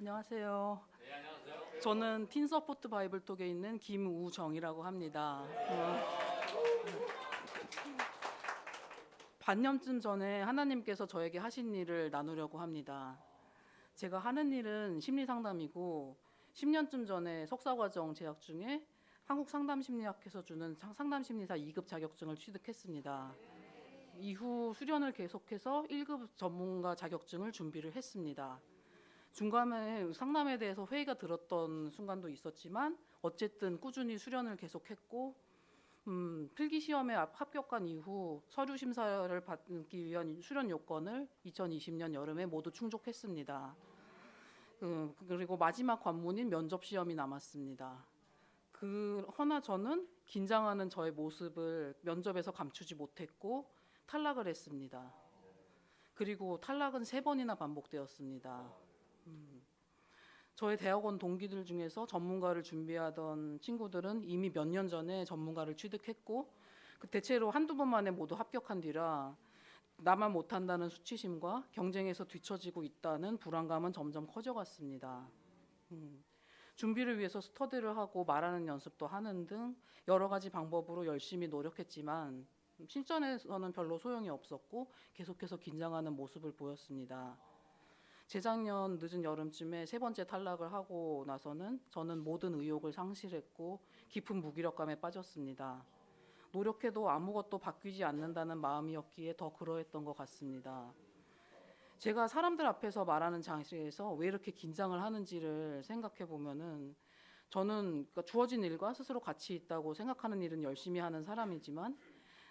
안녕하세요. 네, 안녕하세요. 저는 틴서포트 바이블톡에 있는 김우정이라고 합니다. 반년쯤 전에 하나님께서 저에게 하신 일을 나누려고 합니다. 제가 하는 일은 심리 상담이고 10년쯤 전에 석사과정 재학 중에 한국상담심리학회에서 주는 상담심리사 2급 자격증을 취득했습니다. 이후 수련을 계속해서 1급 전문가 자격증을 준비를 했습니다. 중간에 상담에 대해서 회의가 들었던 순간도 있었지만 어쨌든 꾸준히 수련을 계속했고 필기 시험에 합격한 이후 서류 심사를 받기 위한 수련 요건을 2020년 여름에 모두 충족했습니다. 그리고 마지막 관문인 면접 시험이 남았습니다. 허나 저는 긴장하는 저의 모습을 면접에서 감추지 못했고 탈락을 했습니다. 그리고 탈락은 3번이나 반복되었습니다. 저의 대학원 동기들 중에서 전문가를 준비하던 친구들은 이미 몇 년 전에 전문가를 취득했고 대체로 한두 번 만에 모두 합격한 뒤라 나만 못한다는 수치심과 경쟁에서 뒤처지고 있다는 불안감은 점점 커져갔습니다. 준비를 위해서 스터디를 하고 말하는 연습도 하는 등 여러 가지 방법으로 열심히 노력했지만 실전에서는 별로 소용이 없었고 계속해서 긴장하는 모습을 보였습니다. 재작년 늦은 여름쯤에 3번째 탈락을 하고 나서는 저는 모든 의욕을 상실했고 깊은 무기력감에 빠졌습니다. 노력해도 아무것도 바뀌지 않는다는 마음이었기에 더 그러했던 것 같습니다. 제가 사람들 앞에서 말하는 장소에서 왜 이렇게 긴장을 하는지를 생각해 보면은 저는 주어진 일과 스스로 가치 있다고 생각하는 일은 열심히 하는 사람이지만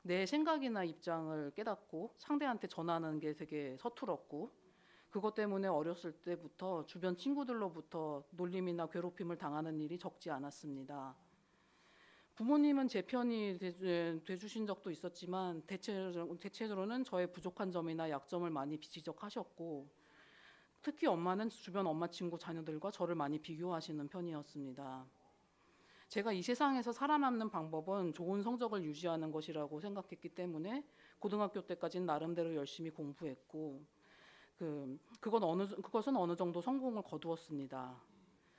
내 생각이나 입장을 깨닫고 상대한테 전하는 게 되게 서툴었고 그것 때문에 어렸을 때부터 주변 친구들로부터 놀림이나 괴롭힘을 당하는 일이 적지 않았습니다. 부모님은 제 편이 돼주신 적도 있었지만 대체로는 저의 부족한 점이나 약점을 많이 지적하셨고 특히 엄마는 주변 엄마 친구 자녀들과 저를 많이 비교하시는 편이었습니다. 제가 이 세상에서 살아남는 방법은 좋은 성적을 유지하는 것이라고 생각했기 때문에 고등학교 때까지는 나름대로 열심히 공부했고 그것은 어느 정도 성공을 거두었습니다.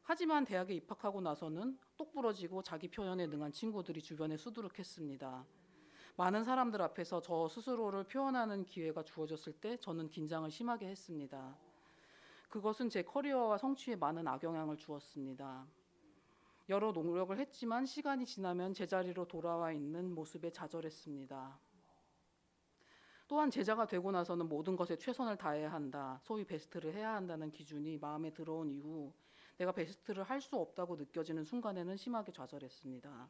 하지만 대학에 입학하고 나서는 똑부러지고 자기 표현에 능한 친구들이 주변에 수두룩했습니다. 많은 사람들 앞에서 저 스스로를 표현하는 기회가 주어졌을 때 저는 긴장을 심하게 했습니다. 그것은 제 커리어와 성취에 많은 악영향을 주었습니다. 여러 노력을 했지만 시간이 지나면 제자리로 돌아와 있는 모습에 좌절했습니다. 또한 제자가 되고 나서는 모든 것에 최선을 다해야 한다, 소위 베스트를 해야 한다는 기준이 마음에 들어온 이후 내가 베스트를 할 수 없다고 느껴지는 순간에는 심하게 좌절했습니다.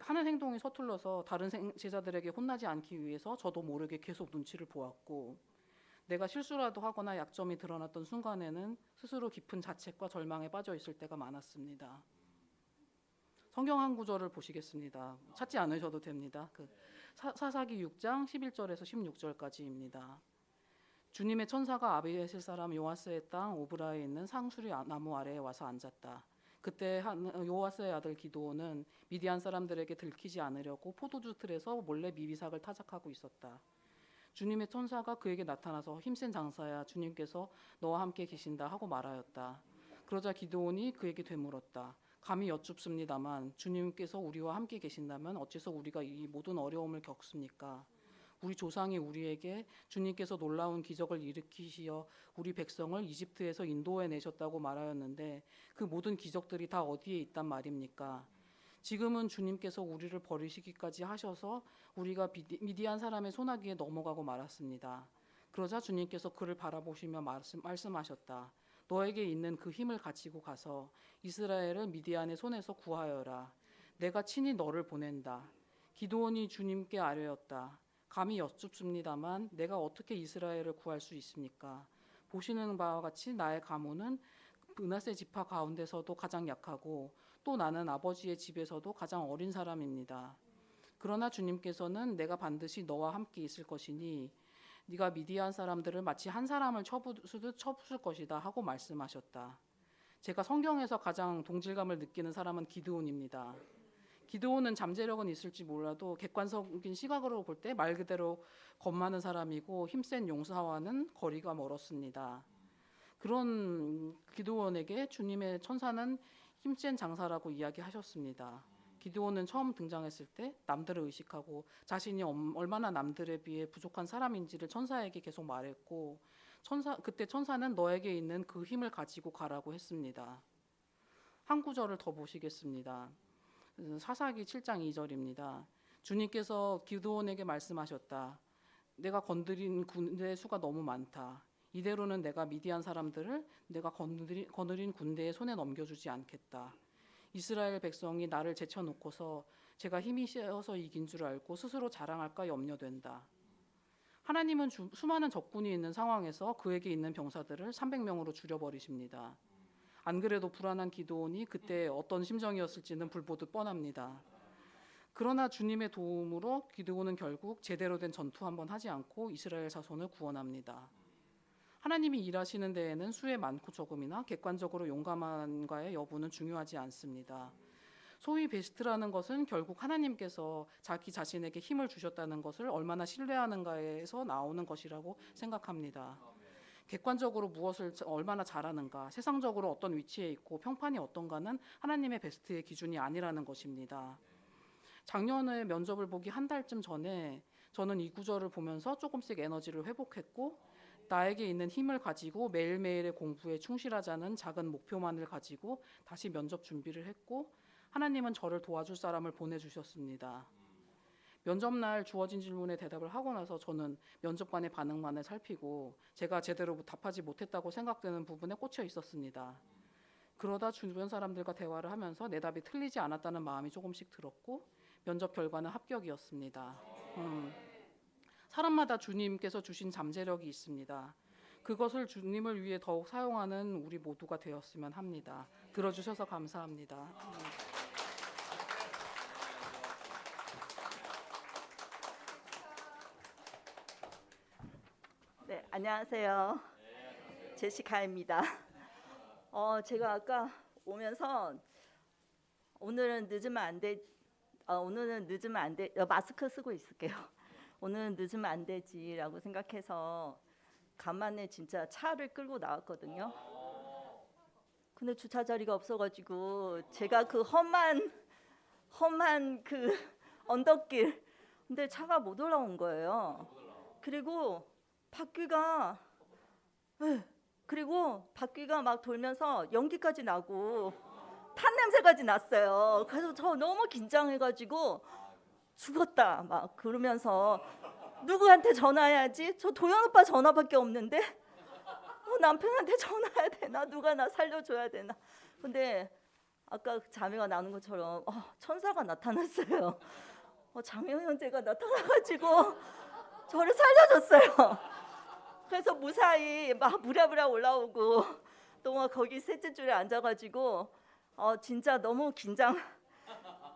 하는 행동이 서툴러서 다른 제자들에게 혼나지 않기 위해서 저도 모르게 계속 눈치를 보았고 내가 실수라도 하거나 약점이 드러났던 순간에는 스스로 깊은 자책과 절망에 빠져 있을 때가 많았습니다. 성경 한 구절을 보시겠습니다. 찾지 않으셔도 됩니다. 사사기 6장 11절에서 16절까지입니다. 주님의 천사가 아비에셀 사람 요아스의 땅 오브라에 있는 상수리 나무 아래에 와서 앉았다. 그때 요아스의 아들 기드온은 미디안 사람들에게 들키지 않으려고 포도주 틀에서 몰래 미비삭을 타작하고 있었다. 주님의 천사가 그에게 나타나서 힘센 장사야, 주님께서 너와 함께 계신다 하고 말하였다. 그러자 기드온이 그에게 되물었다. 감히 여쭙습니다만 주님께서 우리와 함께 계신다면 어째서 우리가 이 모든 어려움을 겪습니까? 우리 조상이 우리에게 주님께서 놀라운 기적을 일으키시어 우리 백성을 이집트에서 인도해 내셨다고 말하였는데 그 모든 기적들이 다 어디에 있단 말입니까? 지금은 주님께서 우리를 버리시기까지 하셔서 우리가 미디안 사람의 손아귀에 넘어가고 말았습니다. 그러자 주님께서 그를 바라보시며 말씀하셨다. 너에게 있는 그 힘을 가지고 가서 이스라엘을 미디안의 손에서 구하여라. 내가 친히 너를 보낸다. 기드온이 주님께 아뢰었다. 감히 여쭙습니다만 내가 어떻게 이스라엘을 구할 수 있습니까? 보시는 바와 같이 나의 가문은 므낫세 지파 가운데서도 가장 약하고 또 나는 아버지의 집에서도 가장 어린 사람입니다. 그러나 주님께서는 내가 반드시 너와 함께 있을 것이니 네가 미디안 사람들을 마치 한 사람을 쳐부수듯 쳐부술 것이다 하고 말씀하셨다. 제가 성경에서 가장 동질감을 느끼는 사람은 기드온입니다. 기드온은 잠재력은 있을지 몰라도 객관적인 시각으로 볼 때 말 그대로 겁 많은 사람이고 힘센 용사와는 거리가 멀었습니다. 그런 기드온에게 주님의 천사는 힘센 장사라고 이야기하셨습니다. 기드온은 처음 등장했을 때 남들을 의식하고 자신이 얼마나 남들에 비해 부족한 사람인지를 천사에게 계속 말했고, 그때 천사는 너에게 있는 그 힘을 가지고 가라고 했습니다. 한 구절을 더 보시겠습니다. 사사기 7장 2절입니다. 주님께서 기드온에게 말씀하셨다. 내가 건드린 군대의 수가 너무 많다. 이대로는 내가 미디안 사람들을 내가 거느린 군대의 손에 넘겨주지 않겠다. 이스라엘 백성이 나를 제쳐놓고서 제가 힘이 세어서 이긴 줄 알고 스스로 자랑할까 염려된다. 하나님은 수많은 적군이 있는 상황에서 그에게 있는 병사들을 300명으로 줄여버리십니다. 안 그래도 불안한 기드온이 그때 어떤 심정이었을지는 불보듯 뻔합니다. 그러나 주님의 도움으로 기드온은 결국 제대로 된 전투 한번 하지 않고 이스라엘 자손을 구원합니다. 하나님이 일하시는 데에는 수의 많고 적음이나 객관적으로 용감한가의 여부는 중요하지 않습니다. 소위 베스트라는 것은 결국 하나님께서 자기 자신에게 힘을 주셨다는 것을 얼마나 신뢰하는가에서 나오는 것이라고 생각합니다. 객관적으로 무엇을 얼마나 잘하는가, 세상적으로 어떤 위치에 있고 평판이 어떤가는 하나님의 베스트의 기준이 아니라는 것입니다. 작년에 면접을 보기 한 달쯤 전에 저는 이 구절을 보면서 조금씩 에너지를 회복했고, 나에게 있는 힘을 가지고 매일매일의 공부에 충실하자는 작은 목표만을 가지고 다시 면접 준비를 했고, 하나님은 저를 도와줄 사람을 보내주셨습니다. 면접날 주어진 질문에 대답을 하고 나서 저는 면접관의 반응만을 살피고 제가 제대로 답하지 못했다고 생각되는 부분에 꽂혀 있었습니다. 그러다 주변 사람들과 대화를 하면서 내 답이 틀리지 않았다는 마음이 조금씩 들었고, 면접 결과는 합격이었습니다. 사람마다 주님께서 주신 잠재력이 있습니다. 그것을 주님을 위해 더욱 사용하는 우리 모두가 되었으면 합니다. 들어주셔서 감사합니다. 네, 안녕하세요. 제시카입니다. 제가 아까 오면서 오늘은 늦으면 안 돼. 마스크 쓰고 있을게요. 오늘은 늦으면 안 되지라고 생각해서 간만에 진짜 차를 끌고 나왔거든요. 근데 주차 자리가 없어가지고 제가 그 험한 그 언덕길, 근데 차가 못 올라온 거예요. 그리고 바퀴가 막 돌면서 연기까지 나고 탄 냄새까지 났어요. 그래서 저 너무 긴장해가지고 죽었다 막 그러면서 누구한테 전화해야지? 저 도현 오빠 전화밖에 없는데 남편한테 전화해야 되나? 누가 나 살려줘야 되나? 근데 아까 자매가 나눈 것처럼 천사가 나타났어요. 장영 형제가 나타나가지고 저를 살려줬어요. 그래서 무사히 막 부랴부랴 올라오고 또 막 거기 셋째 줄에 앉아가지고 진짜 너무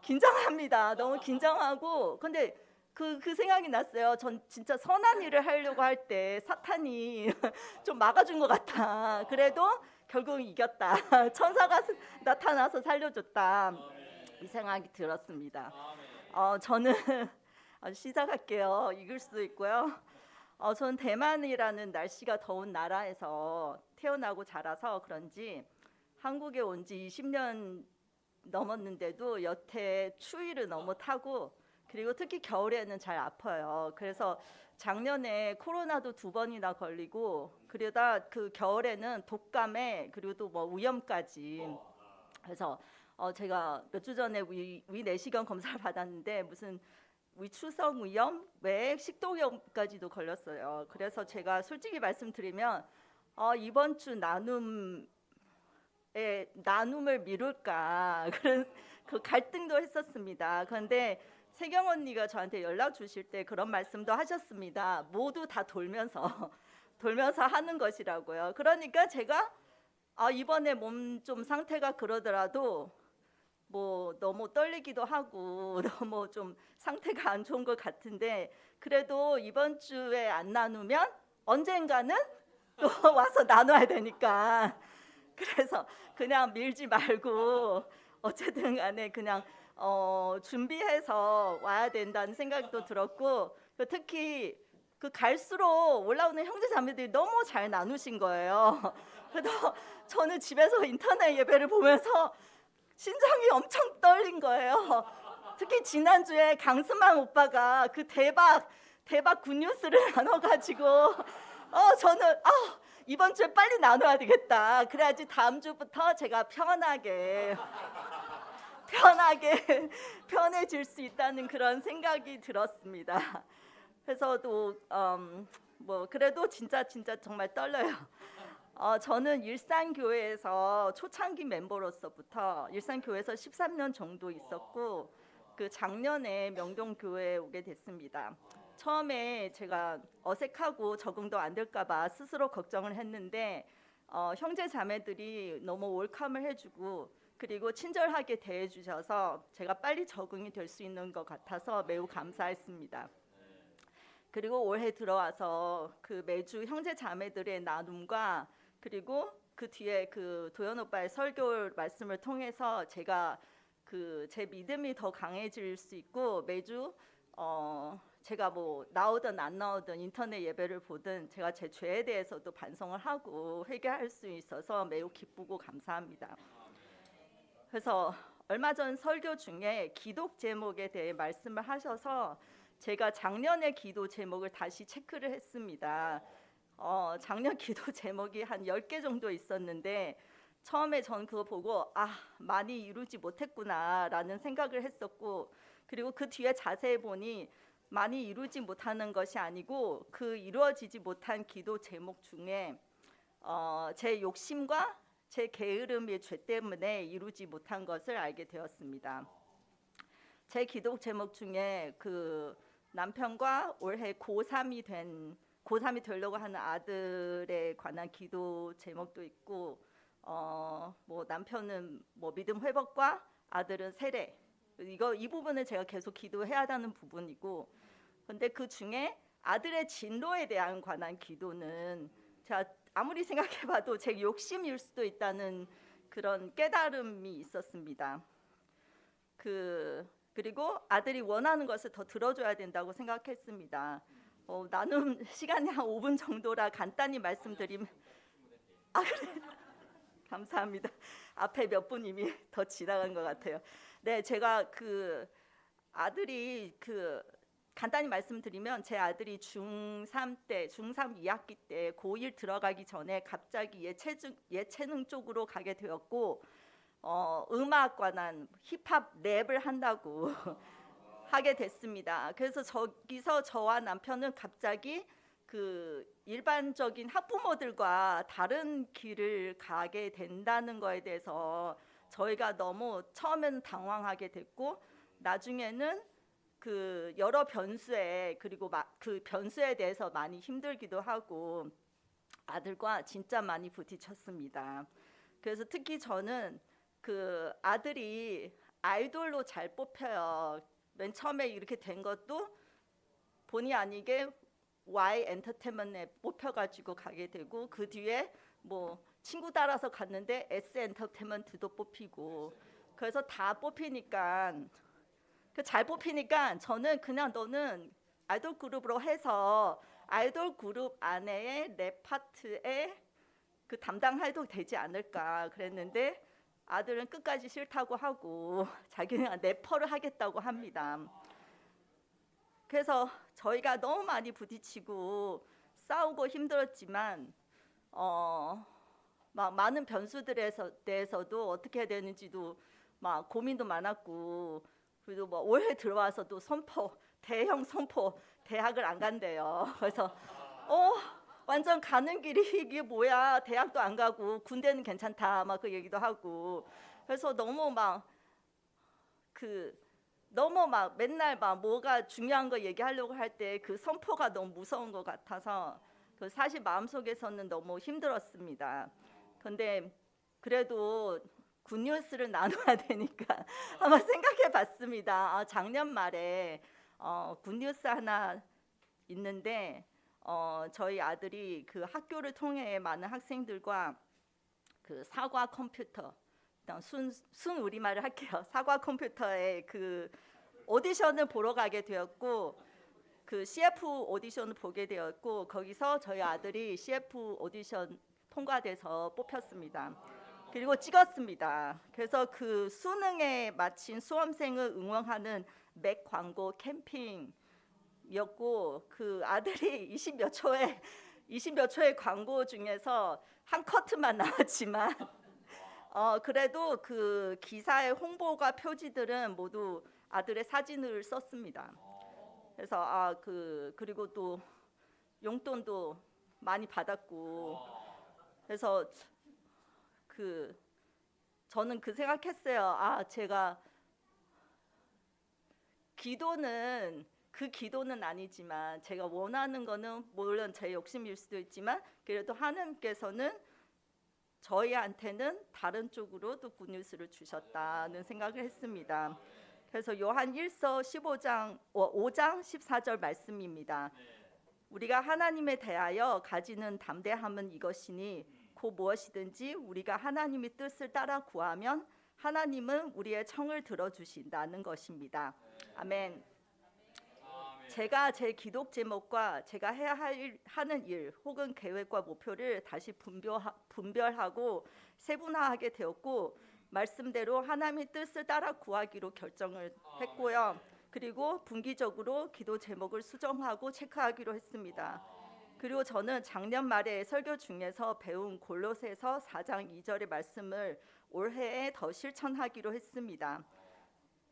긴장합니다. 너무 긴장하고, 근데 그 생각이 났어요. 전 진짜 선한 일을 하려고 할 때 사탄이 좀 막아준 것 같다. 그래도 결국 이겼다. 천사가 나타나서 살려줬다. 이 생각이 들었습니다. 저는 시작할게요. 이길 수도 있고요. 저는 대만이라는 날씨가 더운 나라에서 태어나고 자라서 그런지 한국에 온 지 20년 넘었는데도 여태 추위를 너무 타고, 그리고 특히 겨울에는 잘 아파요. 그래서 작년에 코로나도 2번이나 걸리고, 그러다 그 겨울에는 독감에 그리고 또 뭐 위염까지. 그래서 제가 몇 주 전에 위 내시경 검사를 받았는데 무슨 위추성 위염, 외 식도염까지도 걸렸어요. 그래서 제가 솔직히 말씀드리면 이번 주 나눔을 미룰까 그런 그 갈등도 했었습니다. 그런데 세경 언니가 저한테 연락 주실 때 그런 말씀도 하셨습니다. 모두 다 돌면서 하는 것이라고요. 그러니까 제가 이번에 몸 좀 상태가 그러더라도 뭐 너무 떨리기도 하고 너무 좀 상태가 안 좋은 것 같은데, 그래도 이번 주에 안 나누면 언젠가는 또 와서 나눠야 되니까, 그래서 그냥 밀지 말고 어쨌든 간에 그냥 준비해서 와야 된다는 생각도 들었고, 특히 그 갈수록 올라오는 형제 자매들이 너무 잘 나누신 거예요. 그래서 저는 집에서 인터넷 예배를 보면서 심장이 엄청 떨린 거예요. 특히 지난주에 강스만 오빠가 그 대박 굿뉴스를 나눠가지고 저는 이번 주에 빨리 나눠야 되겠다. 그래야지 다음 주부터 제가 편해질 수 있다는 그런 생각이 들었습니다. 그래서 뭐 그래도 진짜 정말 떨려요. 저는 일산교회에서 초창기 멤버로서부터 일산교회에서 13년 정도 있었고 그 작년에 명동교회에 오게 됐습니다. 처음에 제가 어색하고 적응도 안 될까 봐 스스로 걱정을 했는데 형제 자매들이 너무 웰컴을 해주고 그리고 친절하게 대해주셔서 제가 빨리 적응이 될 수 있는 것 같아서 매우 감사했습니다. 그리고 올해 들어와서 그 매주 형제 자매들의 나눔과 그리고 그 뒤에 그 도현 오빠의 설교 말씀을 통해서 제가 그 제 믿음이 더 강해질 수 있고 매주 제가 뭐 나오든 안 나오든 인터넷 예배를 보든 제가 제 죄에 대해서도 반성을 하고 회개할 수 있어서 매우 기쁘고 감사합니다. 그래서 얼마 전 설교 중에 기독 제목에 대해 말씀을 하셔서 제가 작년의 기도 제목을 다시 체크를 했습니다. 작년 기도 제목이 한 10개 정도 있었는데 처음에 전 그거 보고 많이 이루지 못했구나라는 생각을 했었고 그리고 그 뒤에 자세히 보니 많이 이루지 못하는 것이 아니고 그 이루어지지 못한 기도 제목 중에 제 욕심과 제 게으름의 죄 때문에 이루지 못한 것을 알게 되었습니다. 제 기도 제목 중에 그 남편과 올해 고3이 되려고 하는 아들에 관한 기도 제목도 있고 뭐 남편은 뭐 믿음 회복과 아들은 세례 이 부분을 제가 계속 기도해야 하는 부분이고 근데 그 중에 아들의 진로에 대한 관한 기도는 제가 아무리 생각해봐도 제 욕심일 수도 있다는 그런 깨달음이 있었습니다. 그리고 아들이 원하는 것을 더 들어줘야 된다고 생각했습니다. 나눔 시간이 한 5분 정도라 간단히 말씀드리면 그래. 감사합니다. 앞에 몇 분 이미 더 지나간 것 같아요. 네, 제가 그 아들이 간단히 말씀드리면 제 아들이 중3 2학기 때 고1 들어가기 전에 갑자기 예체능 쪽으로 가게 되었고 음악 관한 힙합 랩을 한다고 하게 됐습니다. 그래서 저기서 저와 남편은 갑자기 그 일반적인 학부모들과 다른 길을 가게 된다는 거에 대해서 저희가 너무 처음에는 당황하게 됐고 나중에는 그 여러 변수에 그리고 그 변수에 대해서 많이 힘들기도 하고 아들과 진짜 많이 부딪혔습니다. 그래서 특히 저는 그 아들이 아이돌로 잘 뽑혀요. 맨 처음에 이렇게 된 것도 본의 아니게 Y 엔터테인먼트에 뽑혀가지고 가게 되고 그 뒤에 뭐 친구 따라서 갔는데 S 엔터테인먼트도 뽑히고 그래서 다 뽑히니까 잘 뽑히니까 저는 그냥 너는 아이돌 그룹으로 해서 아이돌 그룹 안에 랩 파트에 그 담당해도 되지 않을까 그랬는데 아들은 끝까지 싫다고 하고 자기는 래퍼를 하겠다고 합니다. 그래서 저희가 너무 많이 부딪히고 싸우고 힘들었지만 막 많은 변수들에 대해서도 어떻게 해야 되는지도 막 고민도 많았고 그리고 뭐 올해 들어와서도 대형 선포 대학을 안 간대요. 그래서 완전 가는 길이 이게 뭐야 대학도 안 가고 군대는 괜찮다 막 그 얘기도 하고 그래서 너무 막 맨날 막 뭐가 중요한 거 얘기하려고 할 때 그 선포가 너무 무서운 것 같아서 사실 마음속에서는 너무 힘들었습니다. 근데 그래도 굿뉴스를 나눠야 되니까 한번 생각해 봤습니다. 작년 말에 굿뉴스 하나 있는데 저희 아들이 그 학교를 통해 많은 학생들과 그 사과 컴퓨터 일단 순 우리말을 할게요. 사과 컴퓨터에 그 오디션을 보러 가게 되었고 그 CF 오디션을 보게 되었고 거기서 저희 아들이 CF 오디션 통과돼서 뽑혔습니다. 그리고 찍었습니다. 그래서 그 수능에 마친 수험생을 응원하는 맥 광고 캠핑이었고 그 아들이 20몇 초의 광고 중에서 한 커트만 나왔지만 그래도 그 기사의 홍보가 표지들은 모두 아들의 사진을 썼습니다. 그래서 그리고 또 용돈도 많이 받았고 그래서 저는 그 생각했어요. 제가 기도는 아니지만 제가 원하는 거는 물론 제 욕심일 수도 있지만 그래도 하나님께서는 저희한테는 다른 쪽으로도 굿뉴스를 주셨다는 생각을 했습니다. 그래서 요한 1서 5장 14절 말씀입니다. 우리가 하나님에 대하여 가지는 담대함은 이것이니 곧 무엇이든지 우리가 하나님의 뜻을 따라 구하면 하나님은 우리의 청을 들어주신다는 것입니다. 아멘. 제가 제 기독 제목과 제가 해야 하는 일 혹은 계획과 목표를 다시 분별하고 세분화하게 되었고 말씀대로 하나님의 뜻을 따라 구하기로 결정을 했고요. 그리고 분기적으로 기도 제목을 수정하고 체크하기로 했습니다. 그리고 저는 작년 말에 설교 중에서 배운 골로새서 4장 2절의 말씀을 올해에 더 실천하기로 했습니다.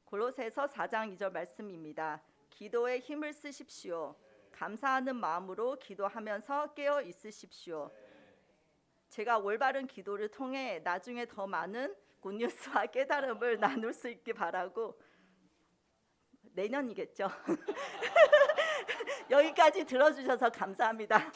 골로새서 4장 2절 말씀입니다. 기도에 힘을 쓰십시오. 감사하는 마음으로 기도하면서 깨어 있으십시오. 제가 올바른 기도를 통해 나중에 더 많은 굿뉴스와 깨달음을 나눌 수 있길 바라고 내년이겠죠. 여기까지 들어주셔서 감사합니다.